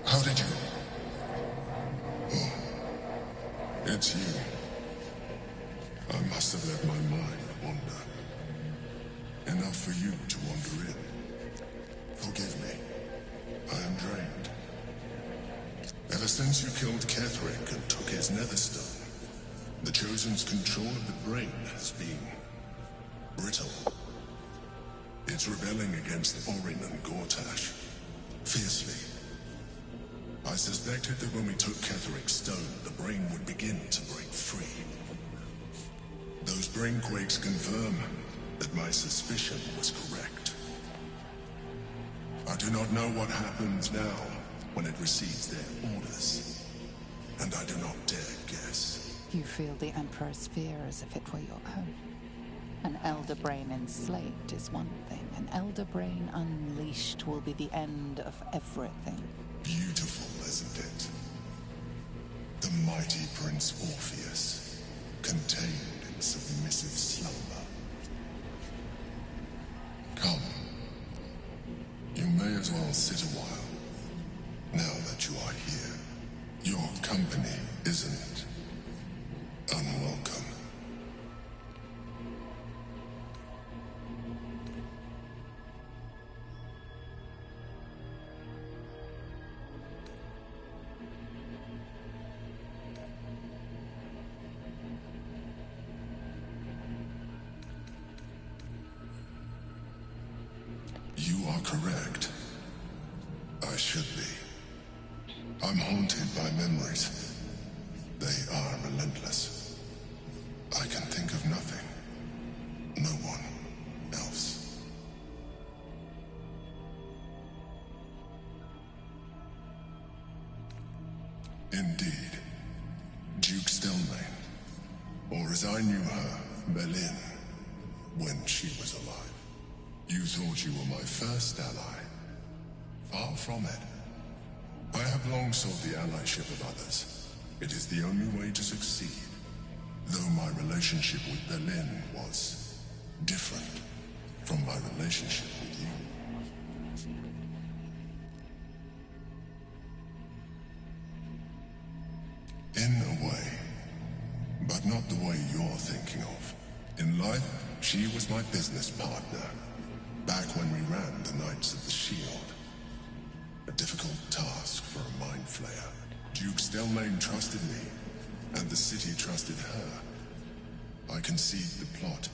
How did you? Oh, it's you. I must have let my mind wander. Enough for you to wander in. Forgive me. I am drained. Ever since you killed Ketherick and took his netherstone, the Chosen's control of the brain has been brittle. It's rebelling against Orin and Gortash fiercely. I suspected that when we took Ketherick's stone, the brain would begin to break free. Those brain quakes confirm that my suspicion was correct. I do not know what happens now when it receives their orders, and I do not dare guess. You feel the Emperor's fear as if it were your own. An Elder Brain enslaved is one thing. An Elder Brain unleashed will be the end of everything. Beautiful, isn't it? The mighty Prince Orpheus, contained in submissive slumber. Come. You may as well sit a while, now that you are here. Your company isn't unwelcome. You are correct. I should be. I'm haunted by memories. They are relentless. I can think of nothing. No one else. Indeed. Duke Stelmane. Or as I knew her, BMaine, when she was alive. You thought you were my first ally. Far from it. I have long sought the allyship of others. It is the only way to succeed. Though my relationship with BMaine was different from my relationship with you. In a way, but not the way you're thinking of. In life, she was my business partner. Back when we ran the Knights of the Shield. A difficult task for a mind flayer. Duke Stelmane trusted me, and the city trusted her. I conceived the plot,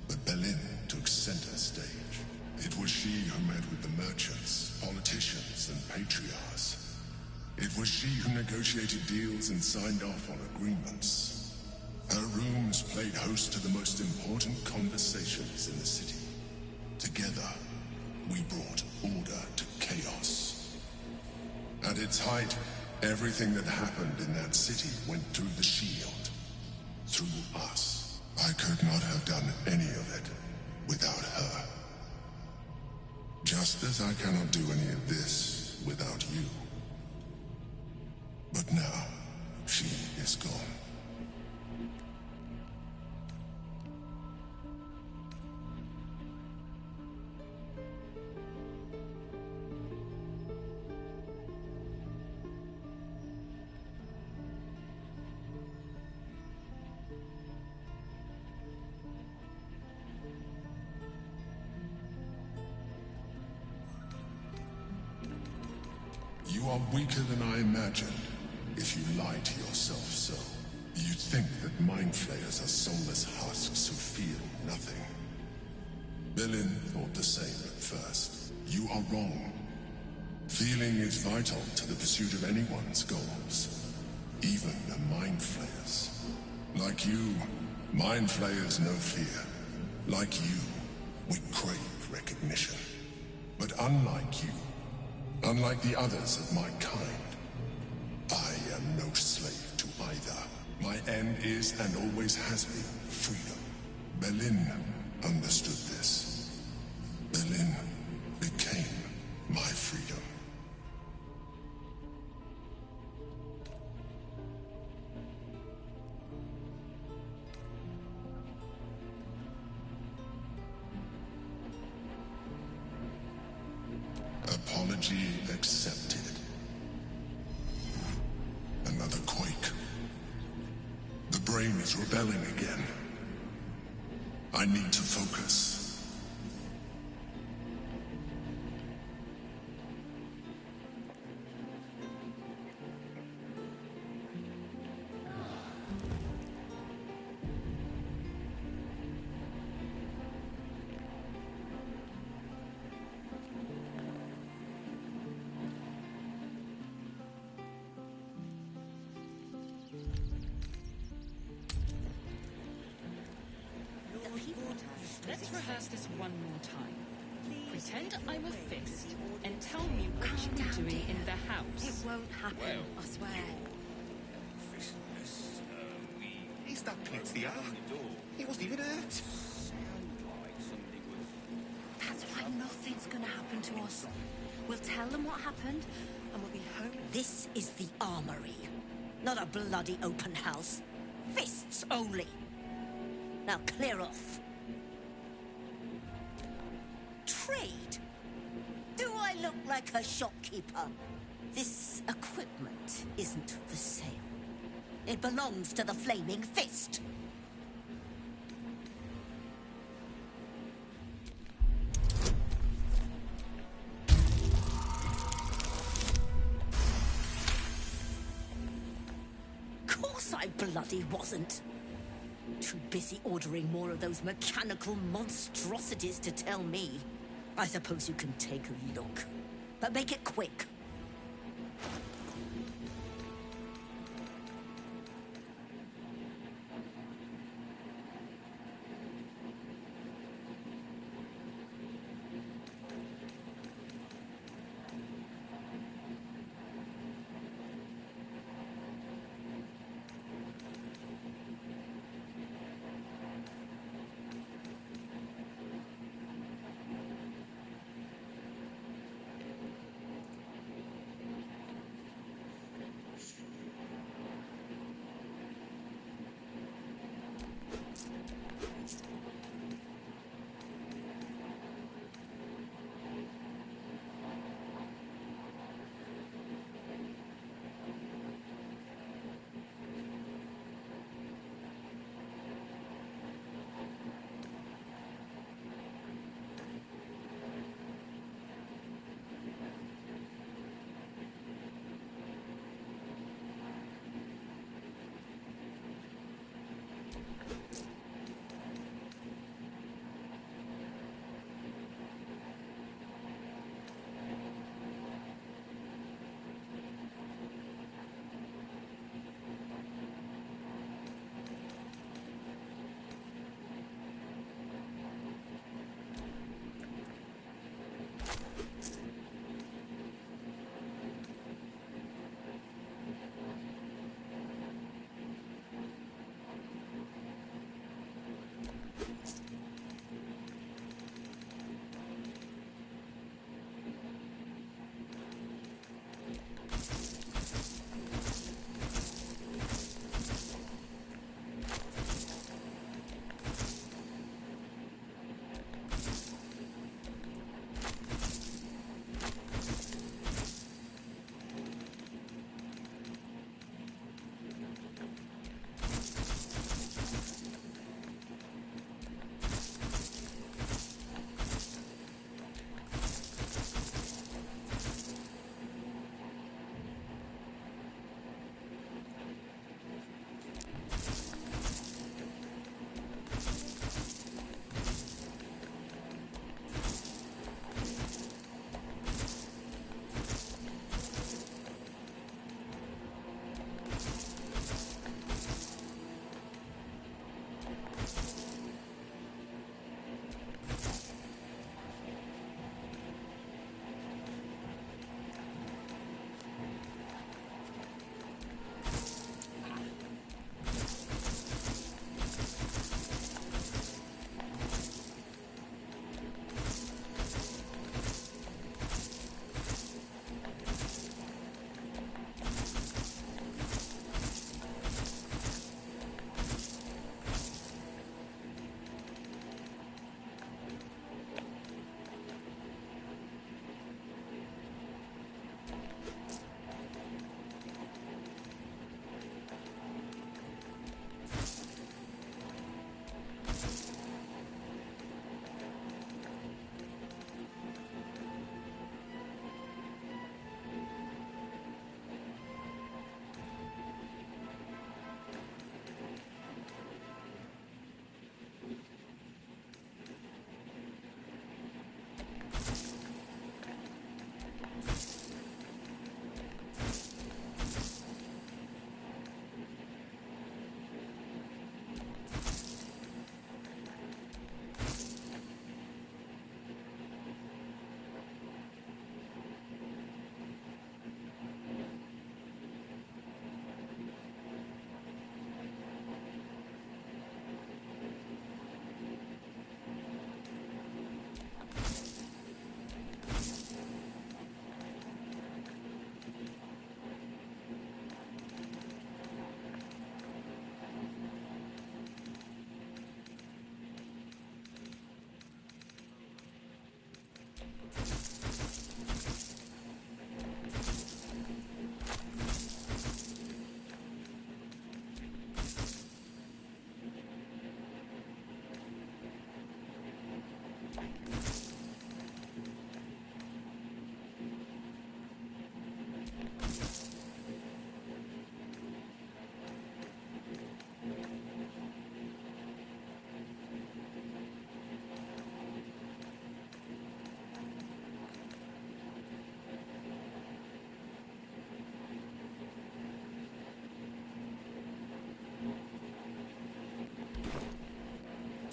but BMaine took center stage. It was she who met with the merchants, politicians, and patriarchs. It was she who negotiated deals and signed off on agreements. Her rooms played host to the most important conversations in the city. Together, we brought order to chaos. At its height, everything that happened in that city went through the shield. Through us. I could not have done any of it without her. Just as I cannot do any of this without you. But now, she is gone. You are weaker than I imagined, if you lie to yourself so. You think that mind flayers are soulless husks who feel nothing. BMaine thought the same at first. You are wrong. Feeling is vital to the pursuit of anyone's goals, even a mind flayer's. Like you, mind flayers know fear. Like you, we crave recognition. But unlike you, unlike the others of my kind, I am no slave to either. My end is and always has been freedom. BMaine understood this. BMaine became my freedom. Apology accepted. brain is rebelling again. I need to focus. Let's rehearse this one more time. Pretend I'm a fist and tell me what you're doing in the house. It won't happen, I swear. He's that Plitzier. He wasn't even hurt. That's why nothing's gonna happen to us. We'll tell them what happened, and we'll be home. This is the armory, not a bloody open house. Fists only. Now clear off. Trade? Do I look like a shopkeeper? This equipment isn't for sale. It belongs to the Flaming Fist. Course I bloody wasn't. Too busy ordering more of those mechanical monstrosities to tell me. I suppose you can take a look, but make it quick.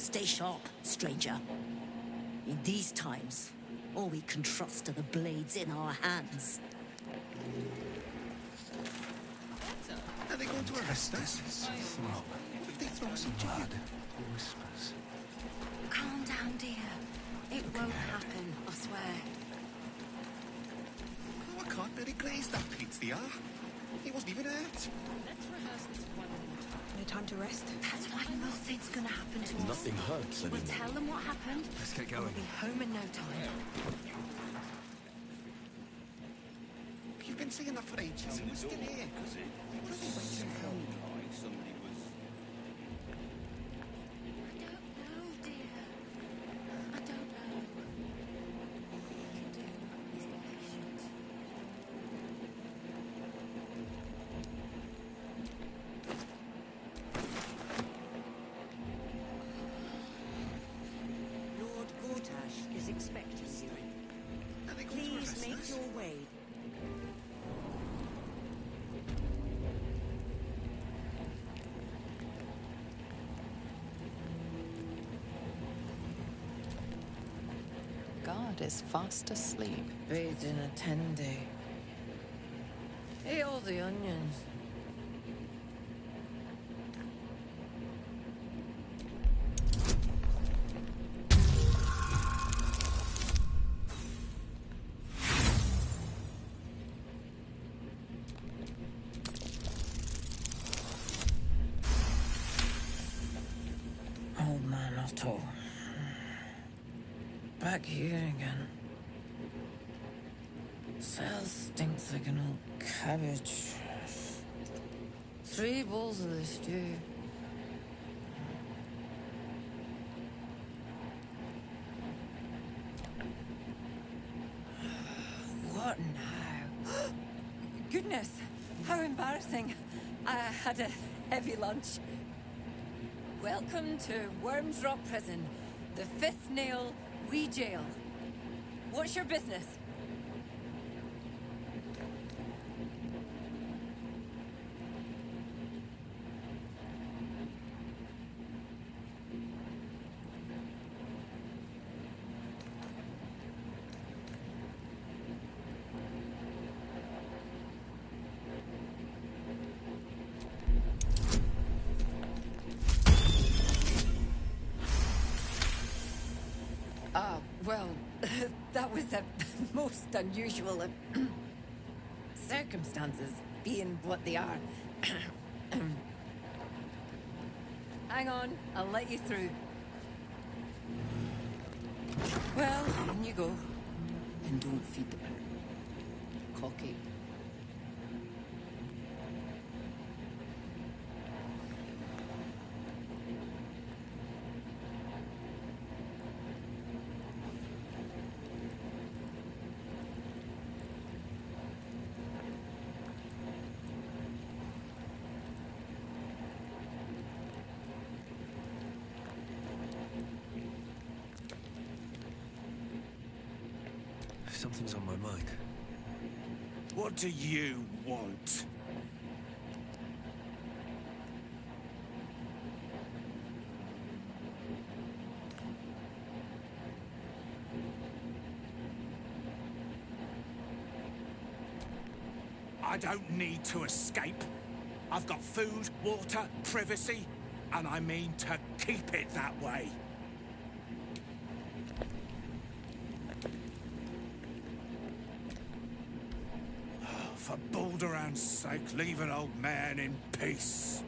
Stay sharp, stranger. In these times, all we can trust are the blades in our hands. Are they going to arrest us? Smoke. What if they throw us in jail? Blood. Whispers. Calm down, dear. It won't happen, I swear. Oh, I can't really glaze that Pete the R. He wasn't even hurt. Let's rehearse this one more time. No time to rest. That's why nothing's gonna happen to us. Nothing hurts We'll anymore. tell them what happened. Let's get We'll going. be home in no time. You've been saying that for ages, and we're still here. What are they waiting for? Somebody was... I don't know, dear. I don't know. All we can do is be patient. Lord Gortash is expecting you. Are they going to Please arrest make us? your way. God is fast asleep. Bathed in a tendy. Ate all the onions. Old man Otto. Back here again. Cell stinks like an old cabbage. 3 bowls of the stew. What now? Goodness, how embarrassing. I had a heavy lunch. Welcome to Worms Rock Prison, the 5th nail re-jail. What's your business? Well, that was the most unusual of circumstances, being what they are. Hang on, I'll let you through. Well, in you go. And don't feed them. Cocky. Something's on my mind. What do you want? I don't need to escape. I've got food, water, privacy, and I mean to keep it that way. For Baldur's sake, leave an old man in peace.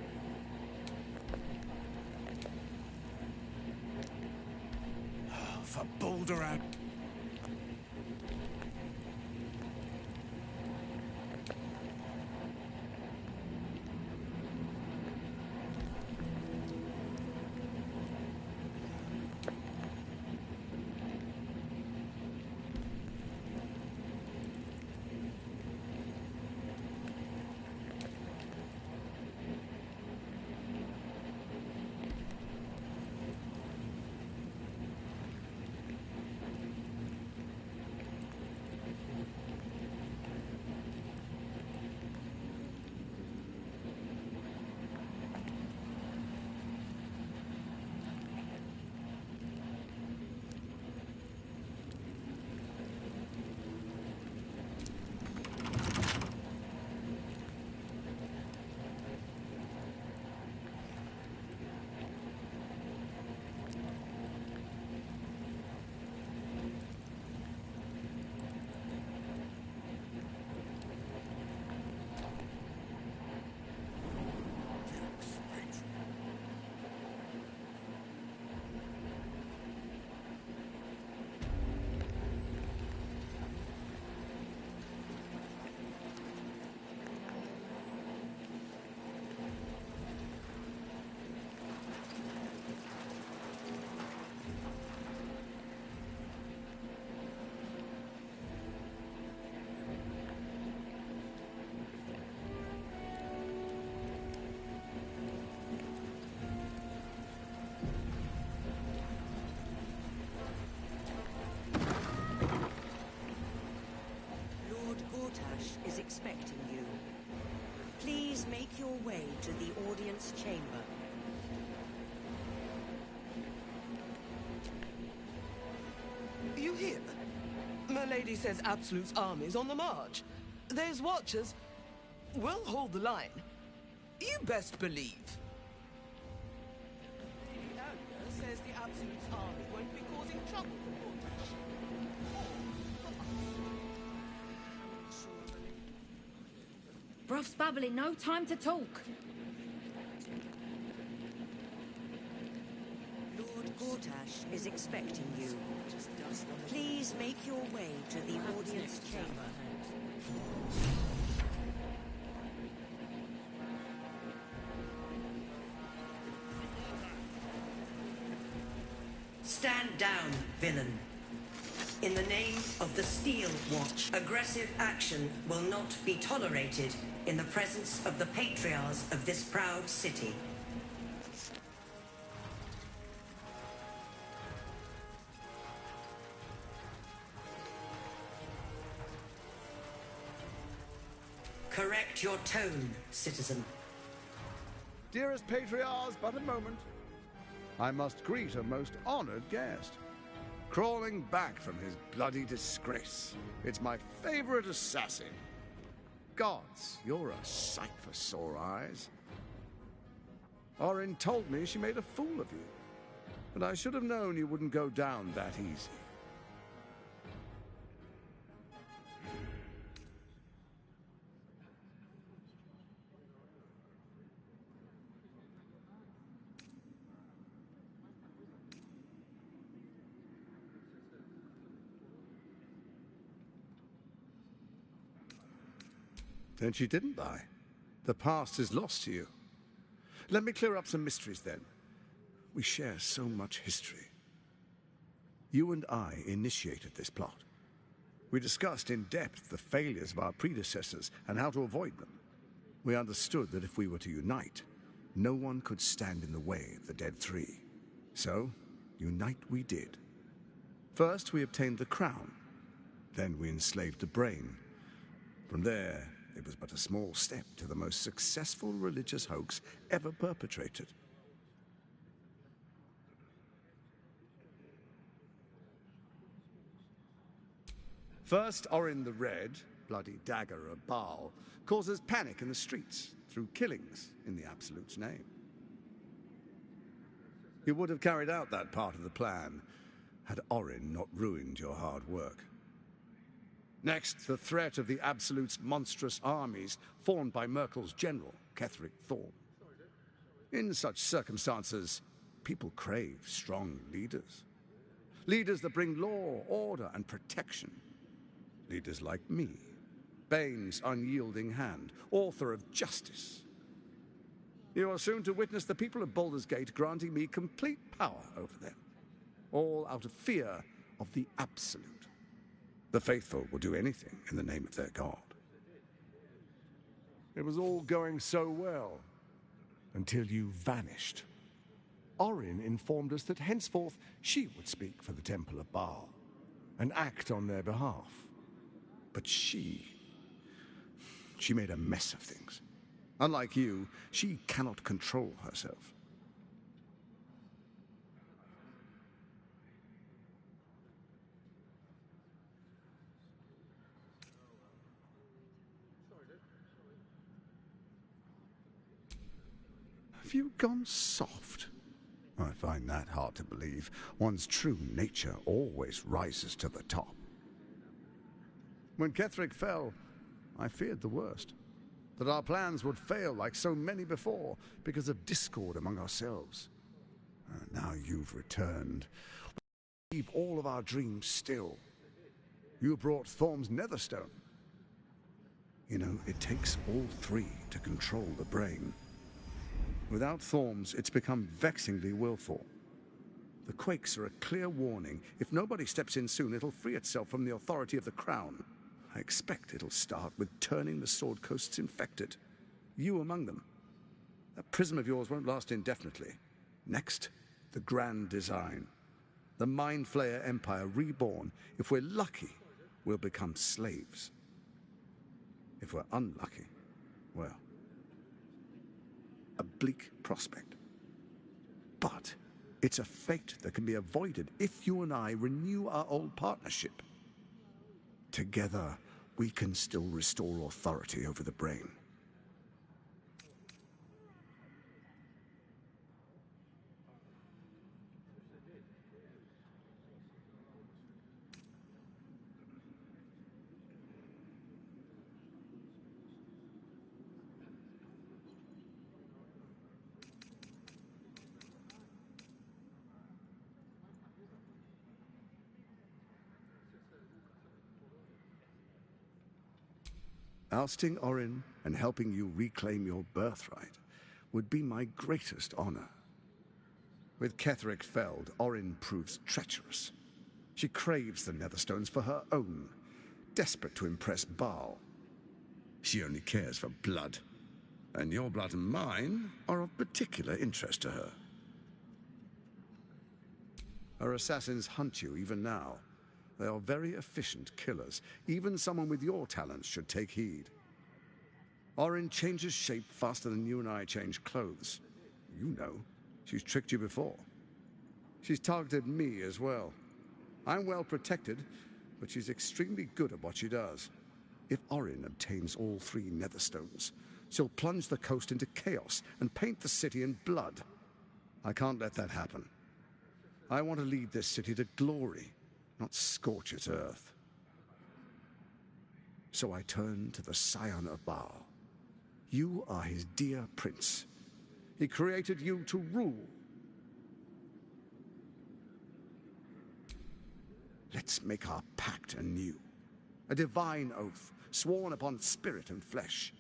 For Baldur's... to the audience chamber. You hear? My lady says Absolute's army's on the march. Those watchers will hold the line. You best believe. The Area says the Absolute's army won't be causing trouble for Baldurs. Bruff's babbling, no time to talk. Lord Gortash is expecting you. Please make your way to the audience chamber. Stand down, villain. In the name of the Steel Watch, aggressive action will not be tolerated in the presence of the patriarchs of this proud city. Correct your tone, citizen. Dearest patriarchs, but a moment. I must greet a most honored guest. Crawling back from his bloody disgrace. It's my favorite assassin. Gods, you're a sight for sore eyes. Orin told me she made a fool of you. But I should have known you wouldn't go down that easy. Then she didn't die. The past is lost to you. Let me clear up some mysteries then. We share so much history. You and I initiated this plot. We discussed in depth the failures of our predecessors and how to avoid them. We understood that if we were to unite, no one could stand in the way of the Dead Three. So, unite we did. First, we obtained the crown. Then we enslaved the brain. From there, it was but a small step to the most successful religious hoax ever perpetrated. First, Orin the Red, bloody dagger of Baal, causes panic in the streets through killings in the Absolute's name. You would have carried out that part of the plan had Orin not ruined your hard work. Next, the threat of the Absolute's monstrous armies formed by Merkel's general, Ketheric Thorm. In such circumstances, people crave strong leaders. Leaders that bring law, order, and protection. Leaders like me, BMaine's unyielding hand, author of justice. You are soon to witness the people of Baldur's Gate granting me complete power over them, all out of fear of the Absolute. The faithful will do anything in the name of their god. It was all going so well, until you vanished. Orin informed us that henceforth she would speak for the Temple of Baal, and act on their behalf. But she made a mess of things. Unlike you, she cannot control herself. Have you gone soft? I find that hard to believe. One's true nature always rises to the top. When Ketheric fell, I feared the worst. That our plans would fail like so many before because of discord among ourselves. Now you've returned. We leave all of our dreams still. You brought Thorm's Netherstone. You know, it takes all three to control the brain. Without Thorm's, it's become vexingly willful. The quakes are a clear warning. If nobody steps in soon, it'll free itself from the authority of the Crown. I expect it'll start with turning the Sword Coasts infected. You among them. That prism of yours won't last indefinitely. Next, the grand design. The Mind Flayer Empire reborn. If we're lucky, we'll become slaves. If we're unlucky, well, bleak prospect. But it's a fate that can be avoided if you and I renew our old partnership. Together, we can still restore authority over the brain. Ousting Orin and helping you reclaim your birthright would be my greatest honor. With Ketheric felled, Orin proves treacherous. She craves the Netherstones for her own, desperate to impress Baal. She only cares for blood, and your blood and mine are of particular interest to her. Her assassins hunt you even now. They are very efficient killers. Even someone with your talents should take heed. Orin changes shape faster than you and I change clothes. You know, she's tricked you before. She's targeted me as well. I'm well protected, but she's extremely good at what she does. If Orin obtains all 3 Netherstones, she'll plunge the coast into chaos and paint the city in blood. I can't let that happen. I want to lead this city to glory, not scorch its earth. So I turn to the Scion of Baal. You are his dear prince. He created you to rule. Let's make our pact anew. A divine oath, sworn upon spirit and flesh.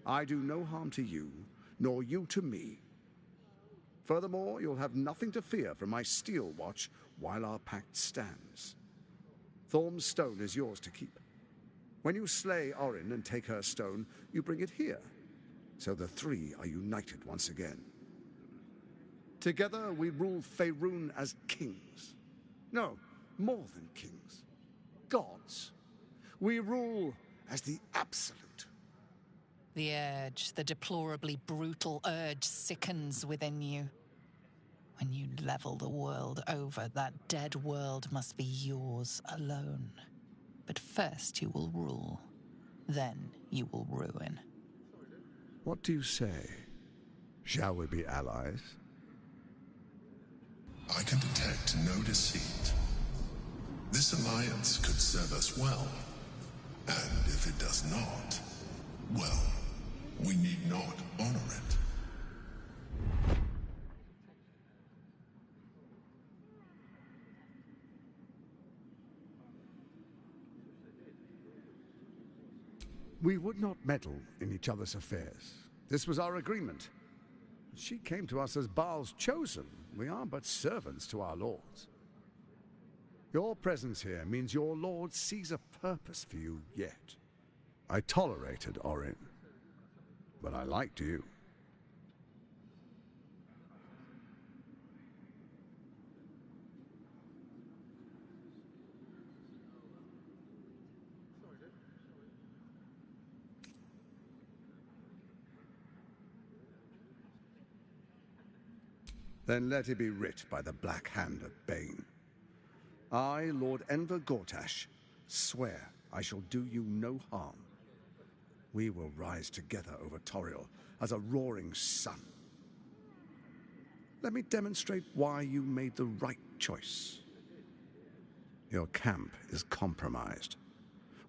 I do no harm to you, nor you to me. Furthermore, you'll have nothing to fear from my steel watch while our pact stands. Thorm's stone is yours to keep. When you slay Orin and take her stone, you bring it here, so the 3 are united once again. Together we rule Faerun as kings. No, more than kings. Gods. We rule as the absolute. The urge, the deplorably brutal urge, sickens within you. When you level the world over, that dead world must be yours alone. But first you will rule. Then you will ruin. What do you say? Shall we be allies? I can detect no deceit. This alliance could serve us well. And if it does not, well, we need not honor it. We would not meddle in each other's affairs. This was our agreement. She came to us as Baal's chosen. We are but servants to our lords. Your presence here means your lord sees a purpose for you yet. I tolerated Orin, but I liked you. Then let it be writ by the black hand of BMaine. I, Lord Enver Gortash, swear I shall do you no harm. We will rise together over Toriel as a roaring sun. Let me demonstrate why you made the right choice. Your camp is compromised.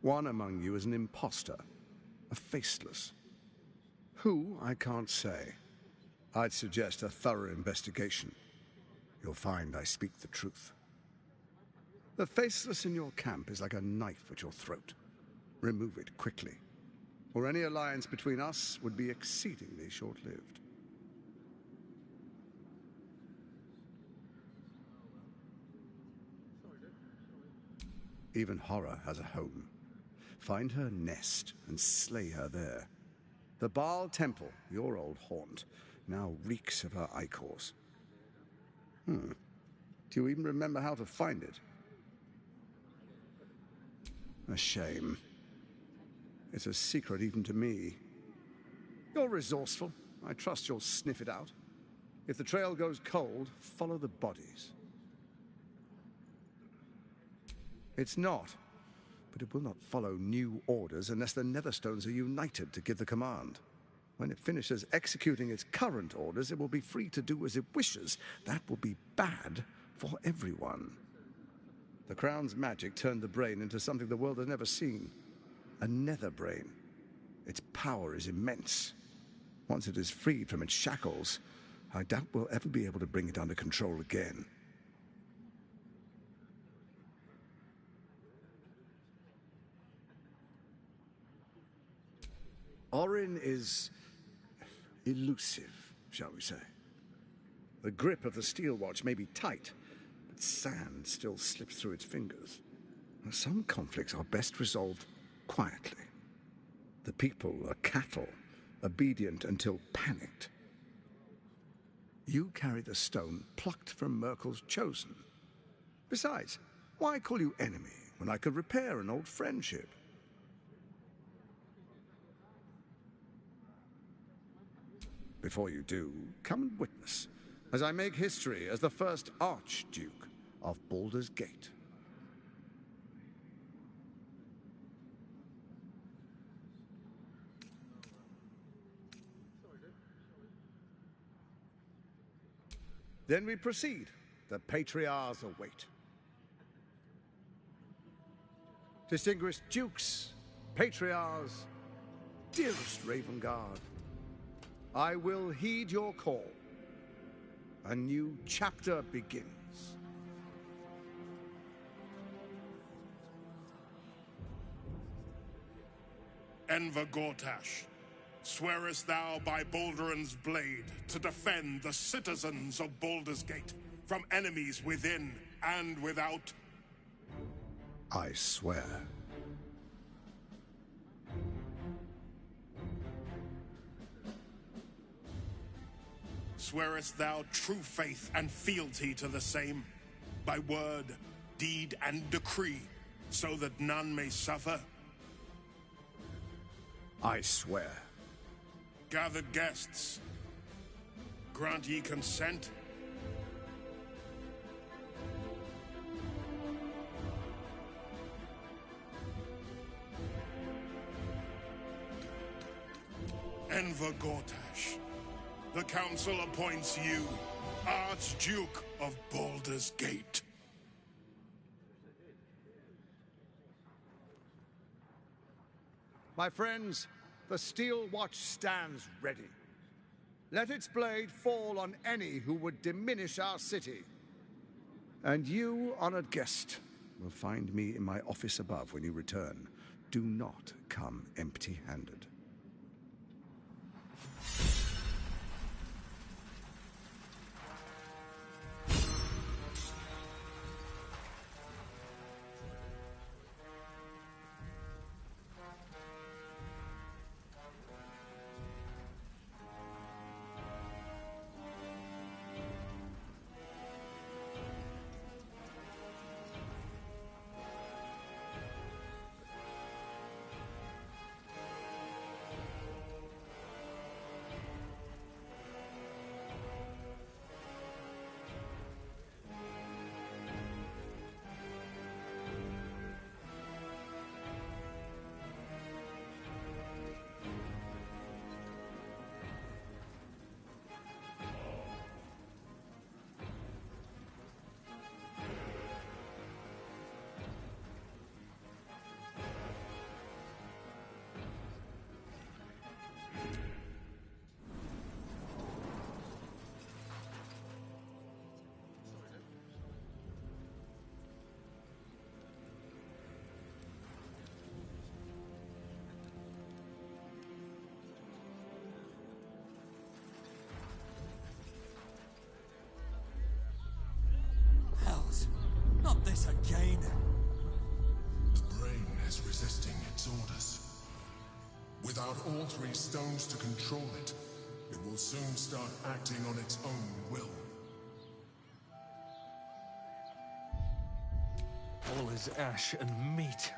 One among you is an imposter, a faceless. Who, I can't say. I'd suggest a thorough investigation. You'll find I speak the truth. The faceless in your camp is like a knife at your throat. Remove it quickly, or any alliance between us would be exceedingly short-lived. Even horror has a home. Find her nest and slay her there. The Baal Temple, your old haunt, now reeks of her ichors. Do you even remember how to find it? A shame. It's a secret even to me. You're resourceful. I trust you'll sniff it out. If the trail goes cold, follow the bodies. It's not, but it will not follow new orders unless the Netherstones are united to give the command. When it finishes executing its current orders, it will be free to do as it wishes. That will be bad for everyone. The Crown's magic turned the brain into something the world has never seen. A nether brain. Its power is immense. Once it is freed from its shackles, I doubt we'll ever be able to bring it under control again. Orin is elusive, shall we say. The grip of the steel watch may be tight, but sand still slips through its fingers. Some conflicts are best resolved quietly. The people are cattle, obedient until panicked. You carry the stone plucked from Merkel's chosen. Besides, why call you enemy when I could repair an old friendship? Before you do, come and witness, as I make history as the first Archduke of Baldur's Gate. Then we proceed. The Patriarchs await. Distinguished Dukes, Patriarchs, dearest Ravengard, I will heed your call. A new chapter begins. Enver Gortash, swearest thou by Balduran's blade to defend the citizens of Baldur's Gate from enemies within and without? I swear. Swearest thou true faith and fealty to the same, by word, deed, and decree, so that none may suffer? I swear. Gathered guests, grant ye consent? Enver Gortash, the Council appoints you Archduke of Baldur's Gate. My friends, the Steel Watch stands ready. Let its blade fall on any who would diminish our city. And you, honored guest, will find me in my office above when you return. Do not come empty-handed. Not this again! The brain is resisting its orders. Without all three stones to control it, it will soon start acting on its own will. All is ash and meat.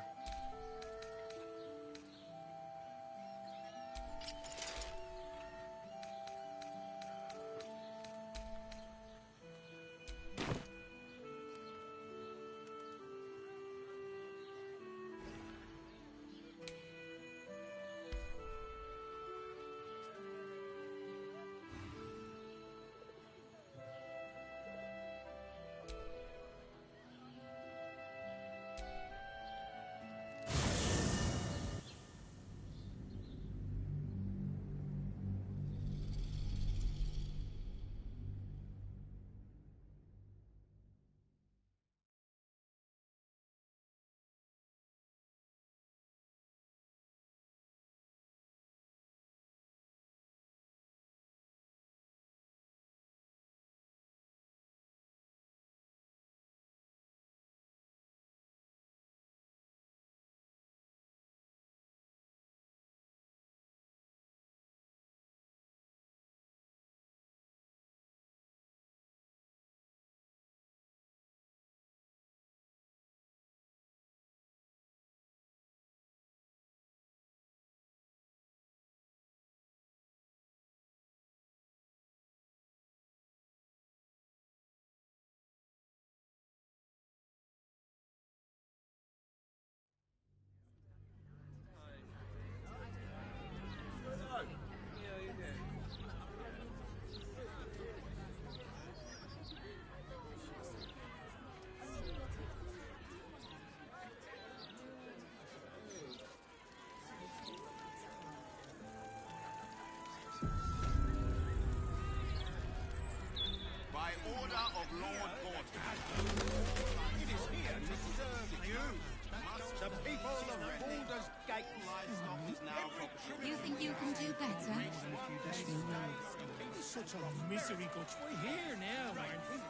of Lord Baldurs. It is here to serve you. The people of Baldur's Gate livestock is now property. You think you can do better? Such a misery, Gutch. We're here now, aren't we?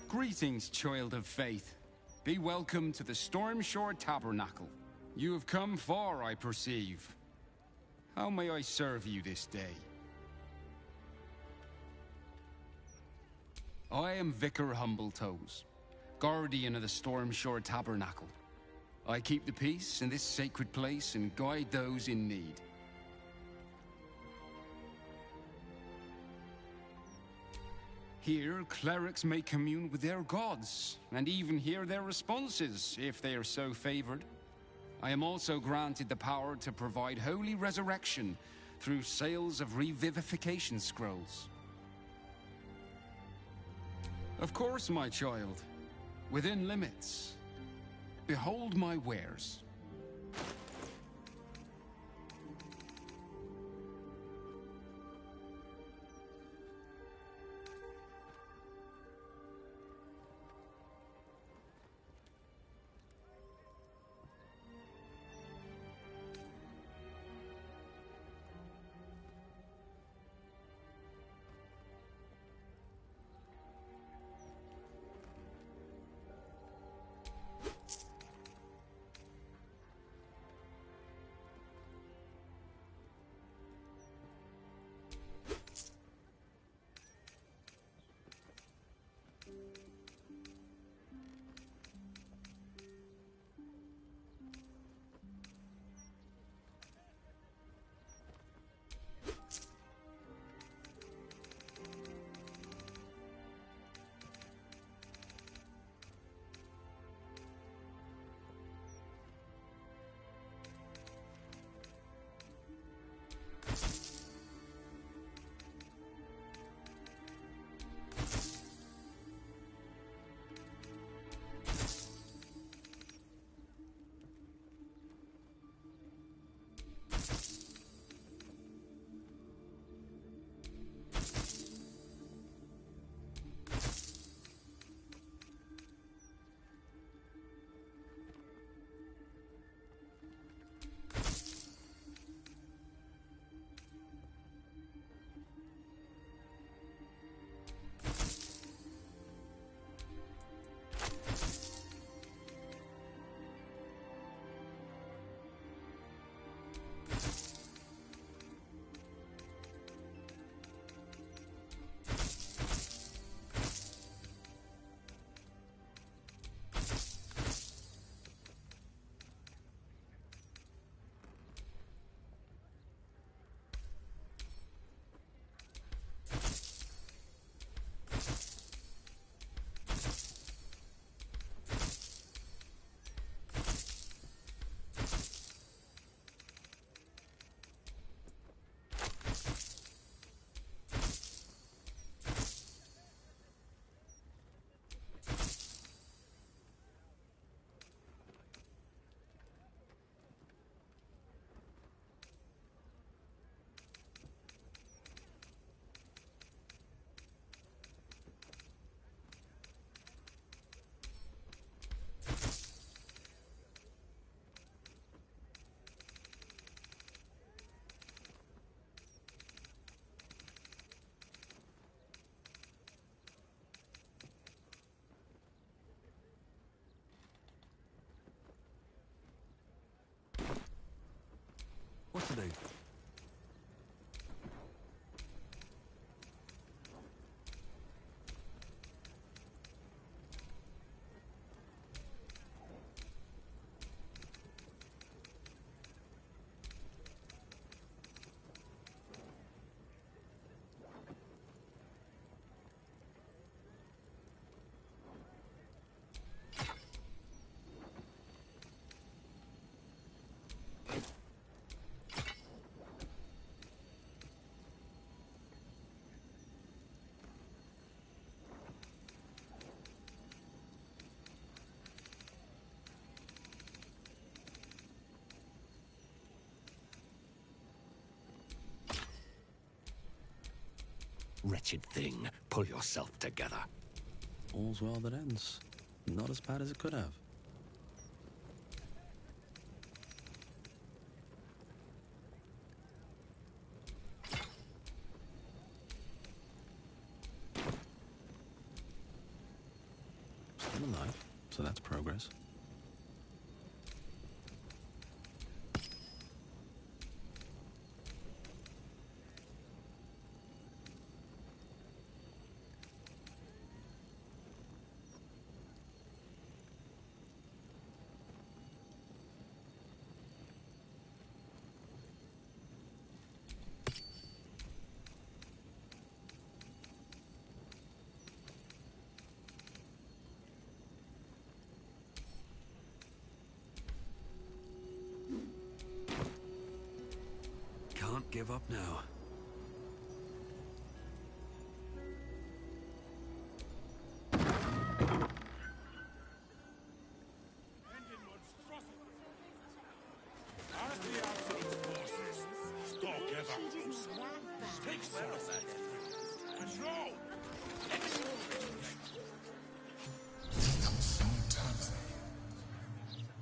Greetings, child of faith. Be welcome to the Stormshore Tabernacle. You have come far, I perceive. How may I serve you this day? I am Vicar Humbletoes, guardian of the Stormshore Tabernacle. I keep the peace in this sacred place and guide those in need. Here, clerics may commune with their gods, and even hear their responses, if they are so favored. I am also granted the power to provide holy resurrection through sales of revivification scrolls. Of course, my child, within limits. Behold my wares. What to do? Wretched thing, pull yourself together. All's well that ends. Not as bad as it could have. Still alive, so that's progress. Can't give up now.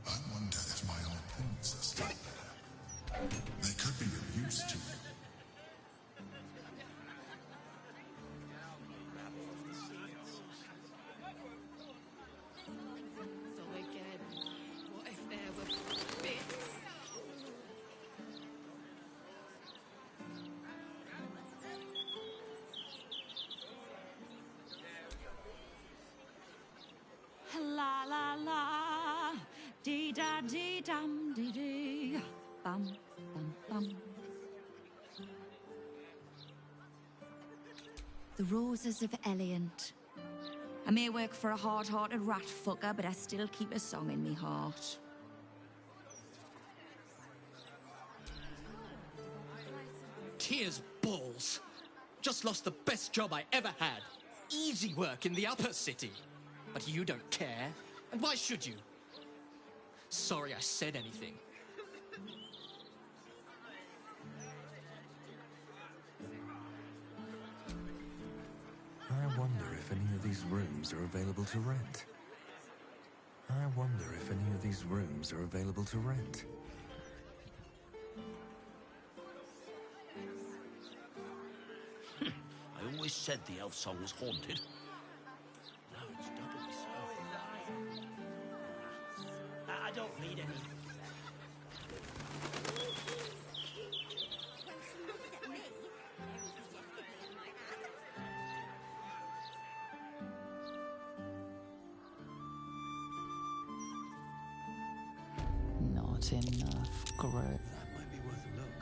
I wonder if my old pawns are still there. They could be of use to you. So again, what if there were bits? La la la, dee da dee dum dee dee, bum bum bum. The roses of Eliant. I may work for a hard-hearted rat fucker, but I still keep a song in me heart. Tears balls. Just lost the best job I ever had. Easy work in the upper city. But you don't care. And why should you? Sorry I said anything. I wonder if any of these rooms are available to rent. I wonder if any of these rooms are available to rent. I always said the elf song was haunted. Now it's doubly so. I don't need any. Not enough growth. That might be worth a look.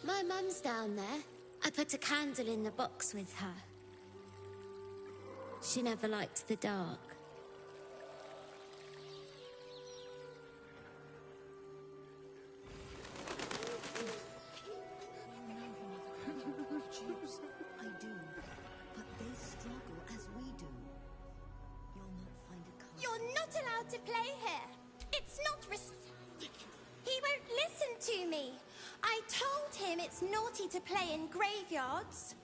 My mum's down there. I put a candle in the box with her. She never liked the dark. I do, but they struggle as we do. You'll not find a car. You're not allowed to play here. It's not He won't listen to me. I told him it's naughty to play in graveyards.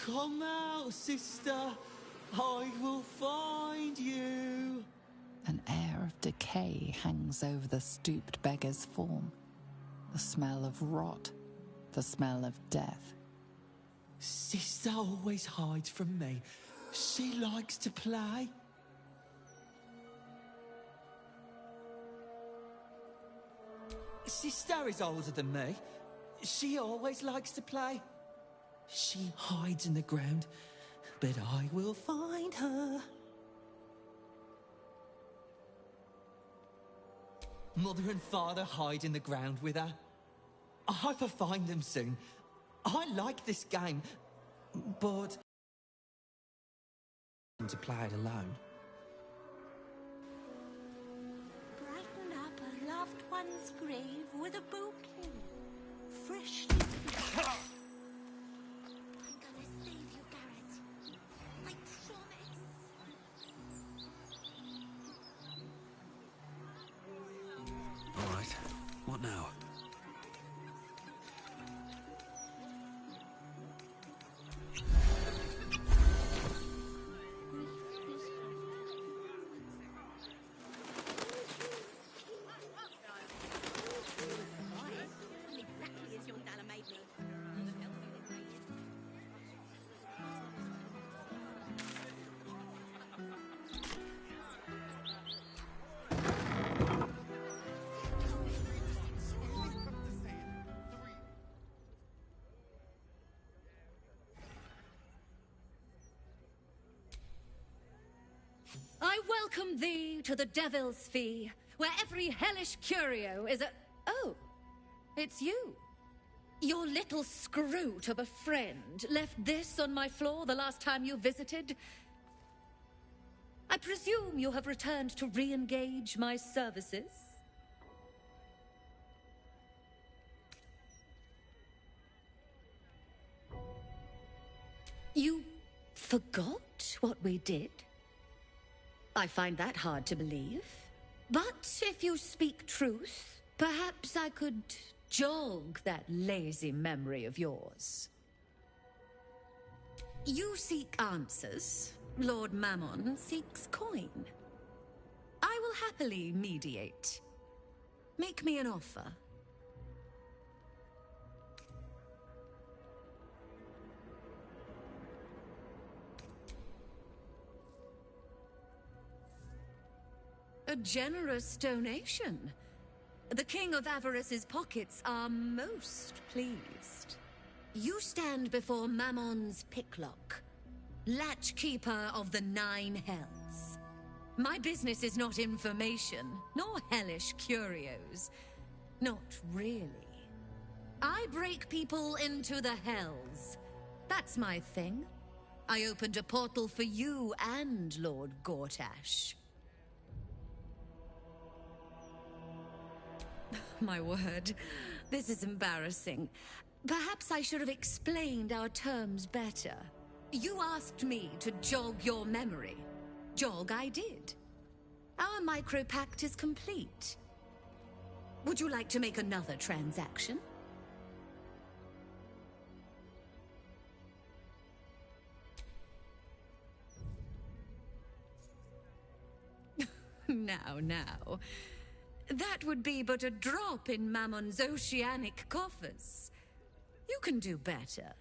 Come out, sister. I will find you. An air of decay hangs over the stooped beggar's form. The smell of rot, the smell of death. Sister always hides from me. She likes to play. Sister is older than me. She always likes to play. She hides in the ground, but I will find her. Mother and father hide in the ground with her. I hope I find them soon. I like this game, but to play it alone. Brighten up a loved one's grave with a bouquet. Freshly. I'm gonna save you, Garrett. I welcome thee to the Devil's Fee, where every hellish curio is a... Oh, it's you. Your little scroot of a friend left this on my floor the last time you visited. I presume you have returned to re-engage my services? You forgot what we did? I find that hard to believe. But if you speak truth, perhaps I could jog that lazy memory of yours. You seek answers. Lord Mammon seeks coin. I will happily mediate. Make me an offer. A generous donation. The King of Avarice's pockets are most pleased. You stand before Mammon's picklock, latchkeeper of the 9 hells. My business is not information, nor hellish curios. Not really. I break people into the hells. That's my thing. I opened a portal for you and Lord Gortash. My word, this is embarrassing. Perhaps I should have explained our terms better. You asked me to jog your memory. Jog I did. Our micropact is complete. Would you like to make another transaction? Now. That would be but a drop in Mammon's oceanic coffers. You can do better.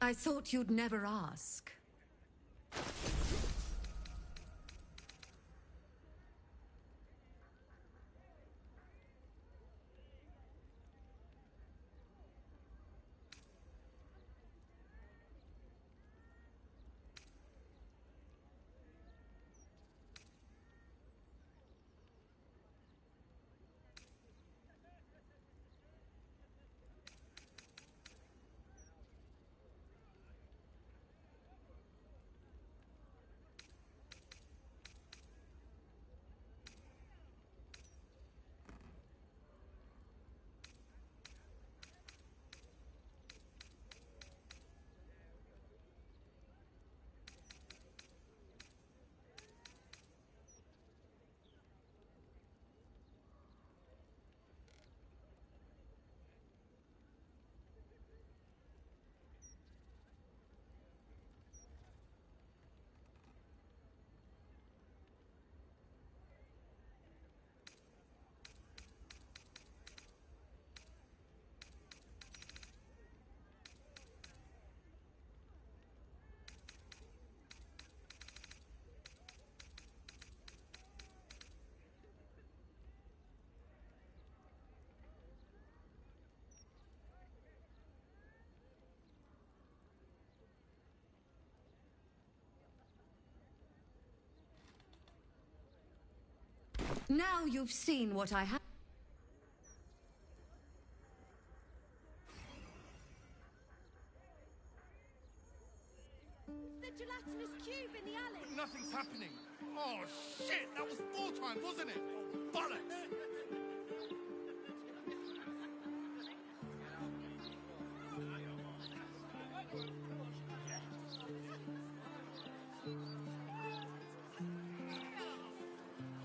I thought you'd never ask. Now you've seen what I have. The gelatinous cube in the alley. Nothing's happening. Oh, shit! That was 4 times, wasn't it? Bollocks!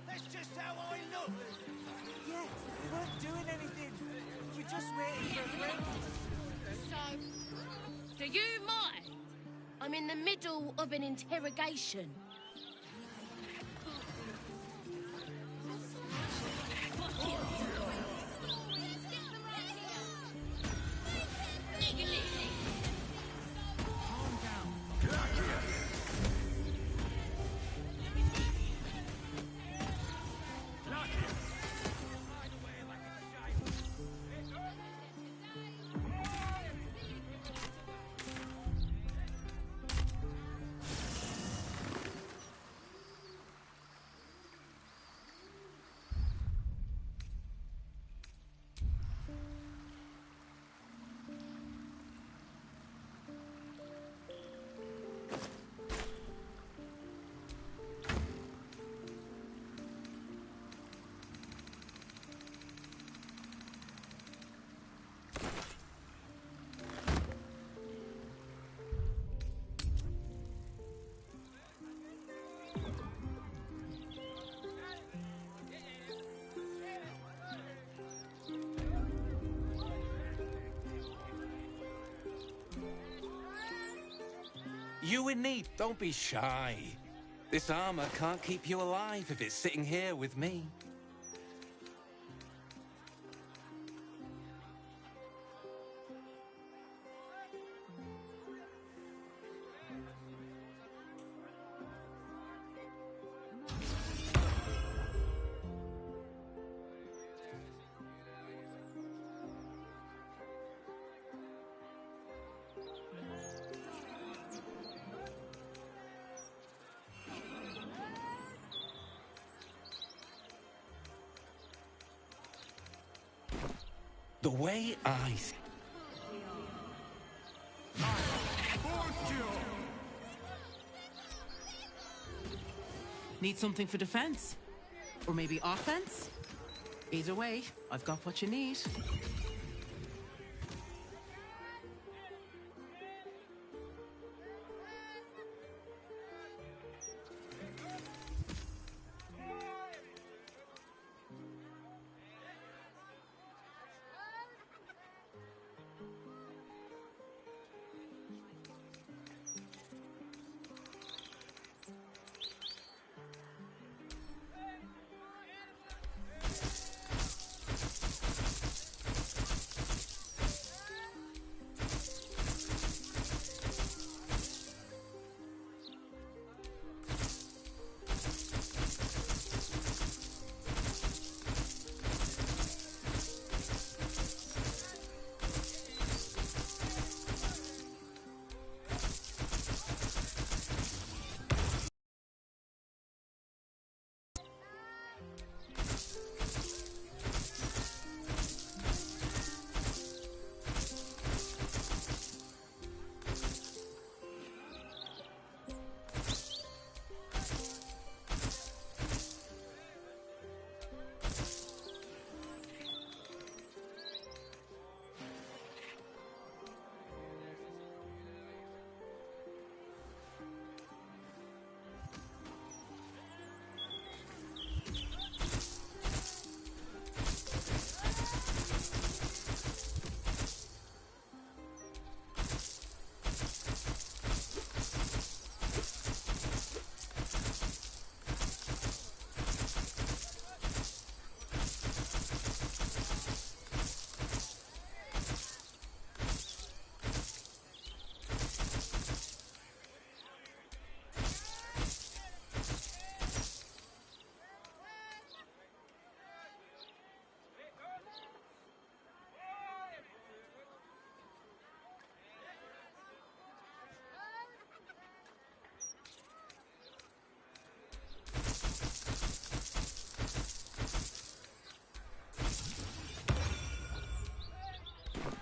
That's just how I look. Yeah, we weren't doing anything. We were just waiting for a friend. So, do you mind? I'm in the middle of an interrogation. You in need? Don't be shy. This armor can't keep you alive if it's sitting here with me. The way I... Need something for defense? Or maybe offense? Either way, I've got what you need.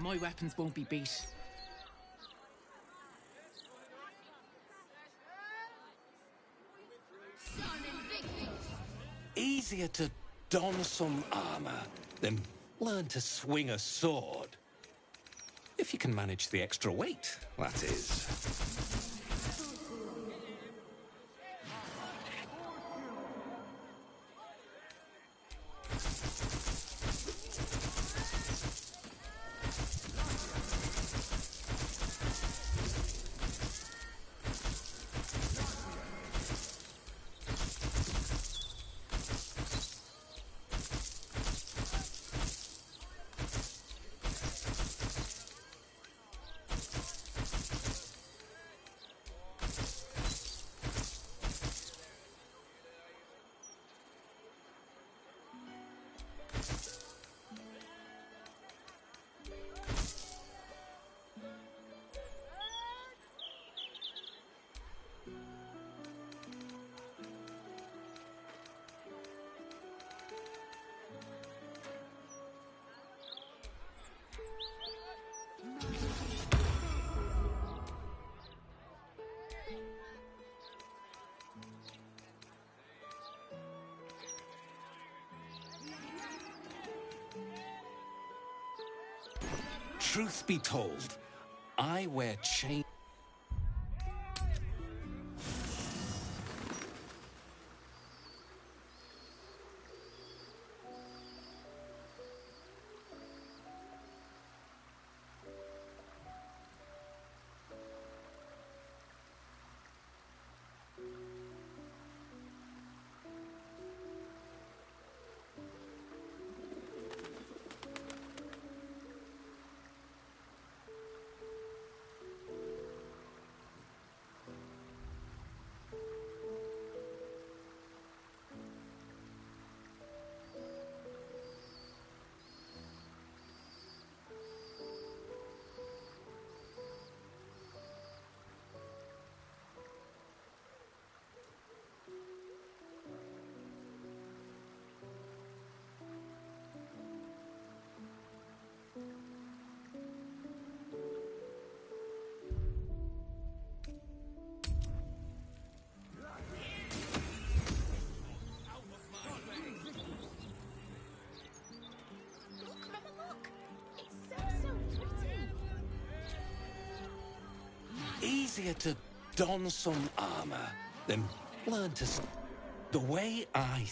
My weapons won't be beat. Easier to don some armor than learn to swing a sword. If you can manage the extra weight, that is. Truth be told, I wear chains. easier to don some armor than learn to... The way I...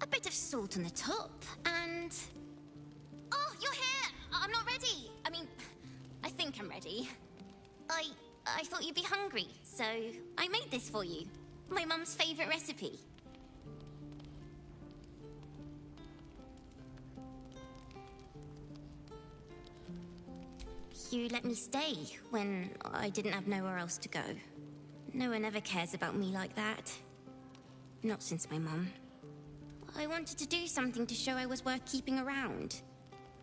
A bit of salt on the top, and... Oh, you're here! I'm not ready! I mean, I think I'm ready. I thought you'd be hungry, so I made this for you. My mum's favourite recipe. You let me stay when I didn't have nowhere else to go. No one ever cares about me like that. Not since my mum. I wanted to do something to show I was worth keeping around.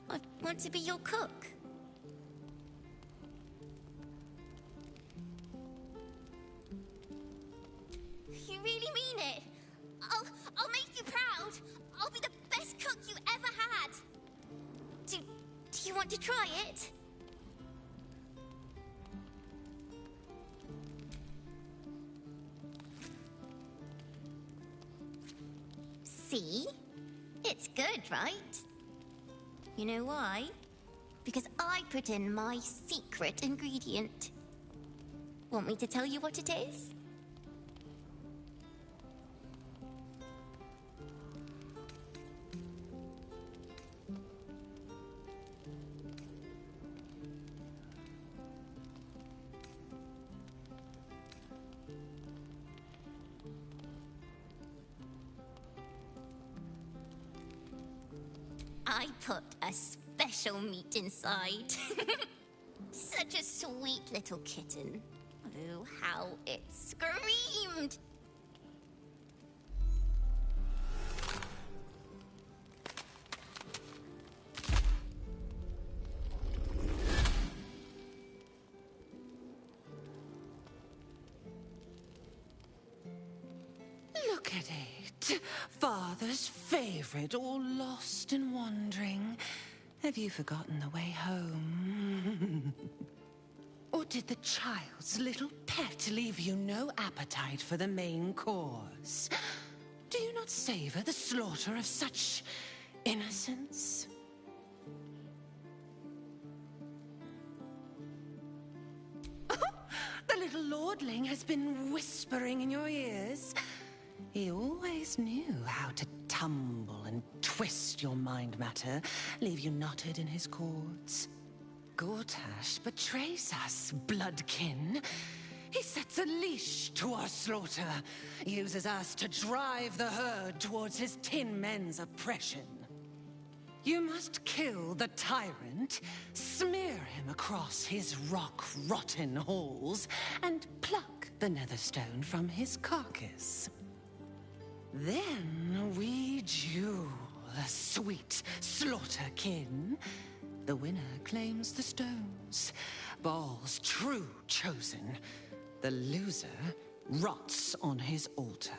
I want to be your cook. You really mean it? I'll make you proud. I'll be the best cook you ever had. Do you want to try it? See? It's good, right? You know why? Because I put in my secret ingredient. Want me to tell you what it is? I put a special meat inside. Such a sweet little kitten. Oh, how it screamed! Look at it. Father's favorite, all lost and wandering. Have you forgotten the way home? Or did the child's little pet leave you no appetite for the main course? Do you not savor the slaughter of such innocence? The little lordling has been whispering in your ears. He always knew how to tumble and twist your mind matter, leave you knotted in his cords. Gortash betrays us, bloodkin. He sets a leash to our slaughter, uses us to drive the herd towards his tin men's oppression. You must kill the tyrant, smear him across his rock-rotten halls, and pluck the netherstone from his carcass. Then we duel, sweet slaughterkin. The winner claims the stones, Baal's true chosen. The loser rots on his altar.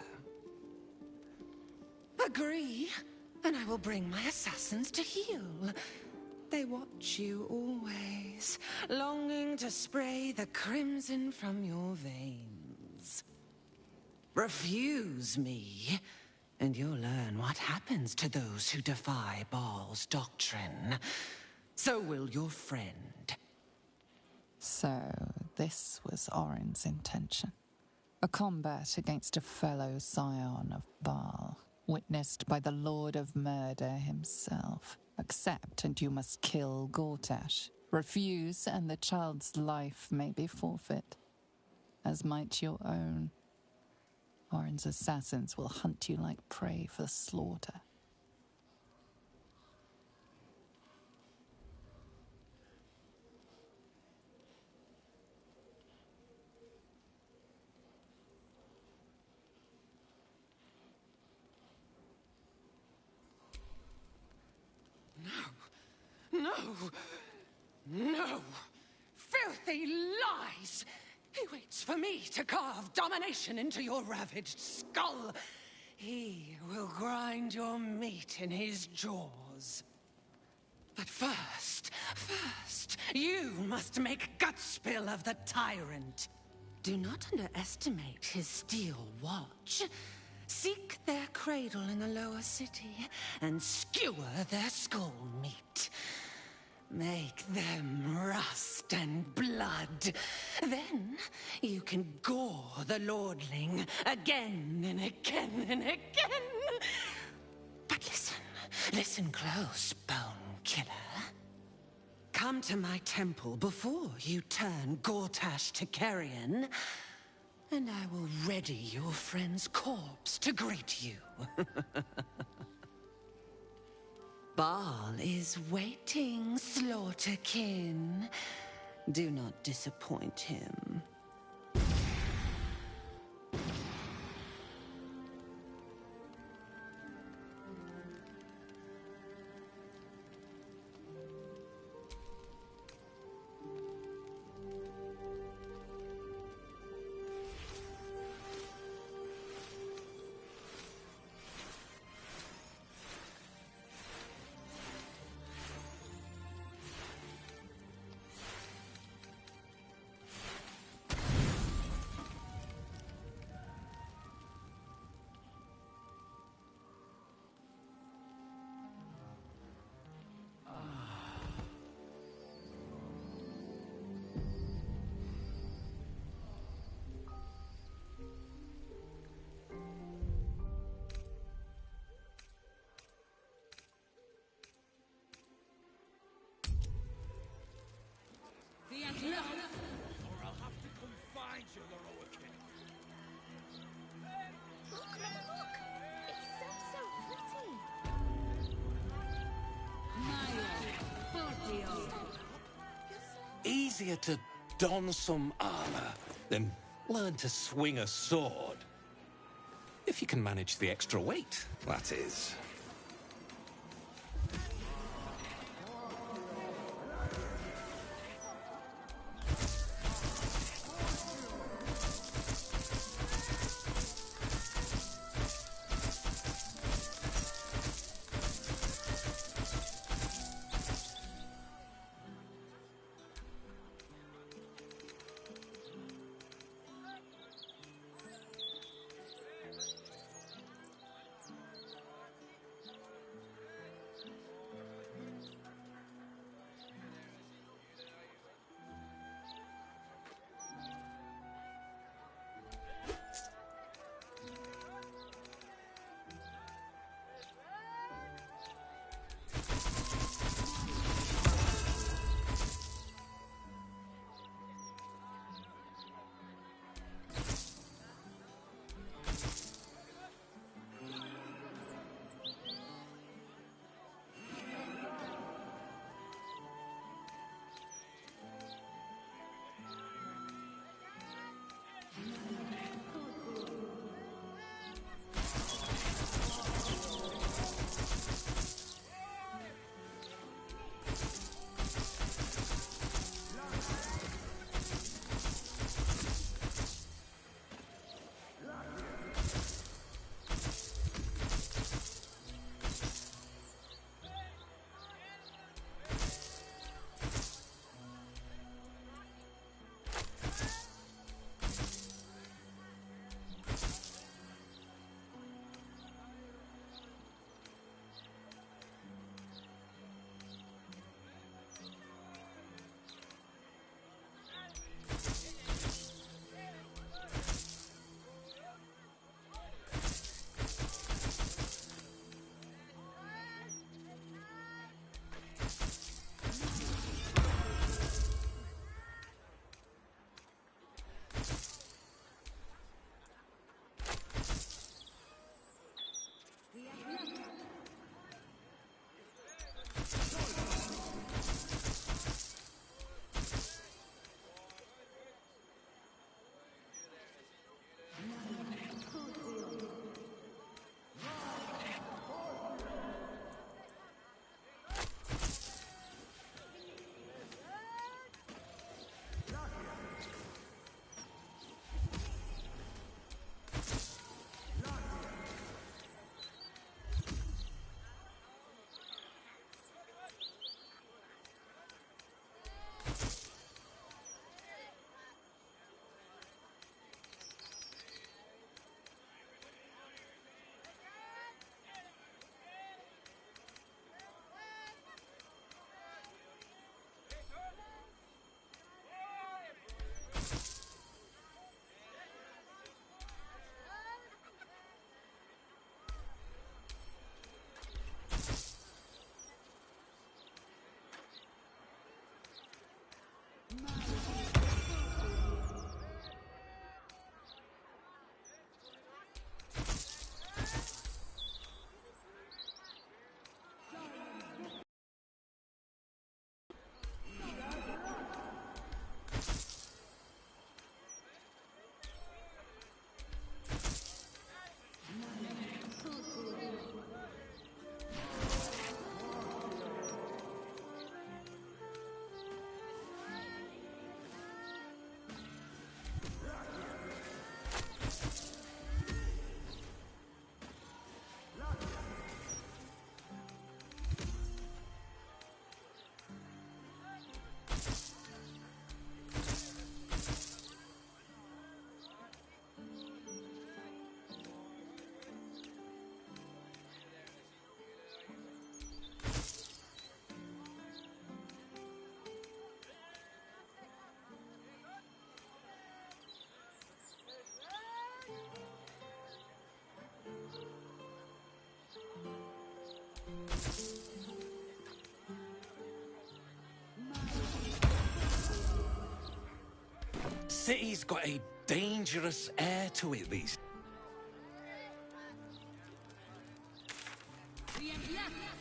Agree, and I will bring my assassins to heal. They watch you always, longing to spray the crimson from your veins. Refuse me, and you'll learn what happens to those who defy Baal's doctrine. So will your friend. So, this was Orin's intention. A combat against a fellow scion of Baal, witnessed by the Lord of Murder himself. Accept, and you must kill Gortash. Refuse, and the child's life may be forfeit, as might your own. Orin's assassins will hunt you like prey for slaughter. No! No! Filthy lies! He waits for me to carve domination into your ravaged skull. He will grind your meat in his jaws. But first, you must make gutspill of the tyrant. Do not underestimate his steel watch. Seek their cradle in the lower city and skewer their skull meat. Make them rust and blood. Then you can gore the lordling again and again and again. But listen close, Bone Killer. Come to my temple before you turn Gortash to carrion, and I will ready your friend's corpse to greet you. Baal is waiting, Slaughterkin. Do not disappoint him. Or I'll have to come find you, Loroakin. Look, look! It's so pretty! Easier to don some armor than learn to swing a sword. If you can manage the extra weight, that is. city's got a dangerous air to it these.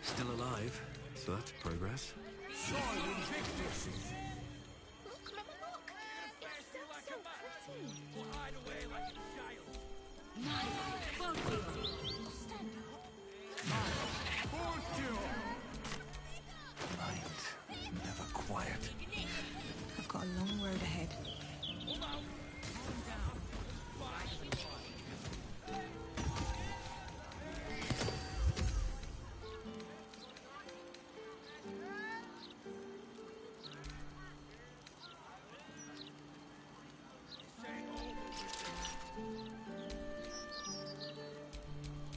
Still alive, so that's progress. Look, Mama, look! It's so pretty. We'll hide away like a child. Mind, never quiet. I've got a long road ahead.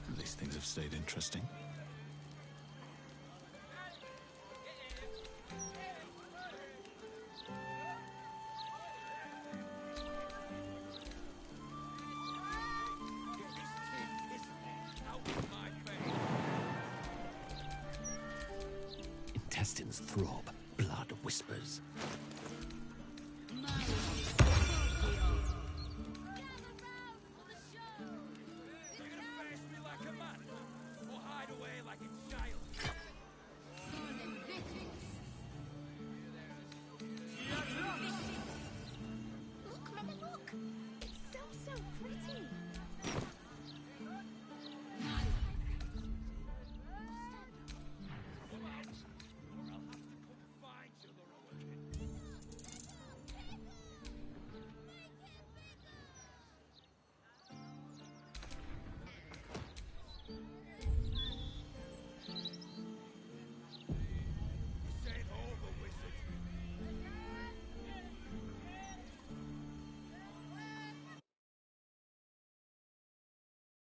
At least things have stayed interesting. Intestines throb, blood whispers.